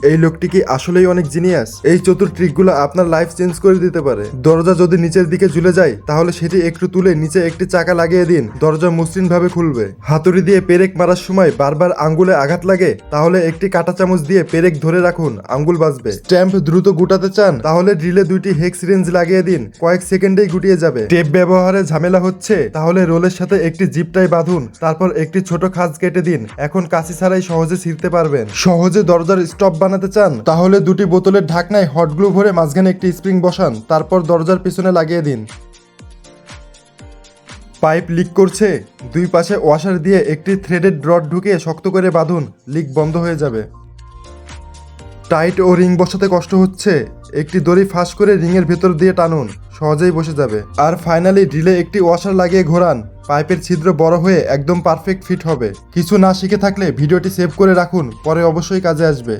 এই লোকটি কি আসলেই অনেক জিনিয়াস। এই চতুর ট্রিকগুলো আপনার লাইফ চেঞ্জ করে দিতে পারে। দরজা যদি নিচের দিকে ঝুলে যায় তাহলে সেটি একটু তুলে নিচে একটি চাকা লাগিয়ে দিন, দরজা মসৃণ ভাবে খুলবে। হাতুড়ি দিয়ে পেরেক মারার সময় বারবার আঙ্গুলে আঘাত লাগে, তাহলে একটি কাঁটা চামচ দিয়ে পেরেক ধরে রাখুন, আঙ্গুল বাজবে। স্ট্যাম্প দ্রুত গুটাতে চান তাহলে ড্রিলে 2টি হেক্স রেঞ্জ লাগিয়ে দিন, কয়েক সেকেন্ডেই গুটিয়ে যাবে। টেপ ব্যবহারে ঝামেলা হচ্ছে তাহলে রোলের সাথে একটি জিপ টাই বাঁধুন, তারপর একটি ছোট খাঁজ কেটে দিন। এখন কাঁচি ছাড়াই সহজে ছিঁড়তে পারবেন। সহজে দরজার স্টপ বানাতে চান তাহলে 2টি বোতলের ঢাকনায় হট গ্লু ভরে মাঝখানে একটি স্প্রিং বসান, তারপর দরজার পিছনে লাগিয়ে দিন। পাইপ লিক করছে, 2 পাশে ওয়াশার দিয়ে একটি থ্রেডেড রড ঢুকিয়ে শক্ত করে বাঁধুন, লিক বন্ধ হয়ে যাবে। টাইট ও রিং বসাতে কষ্ট হচ্ছে, একটি দড়ি ফাঁস করে রিংয়ের ভেতর দিয়ে টানুন, সহজেই বসে যাবে। আর ফাইনালি ড্রিলে একটি ওয়াশার লাগিয়ে ঘোরান, পাইপের ছিদ্র বড় হয়ে একদম পারফেক্ট ফিট হবে। কিছু না শিখে থাকলে ভিডিওটি সেভ করে রাখুন, পরে অবশ্যই কাজে আসবে।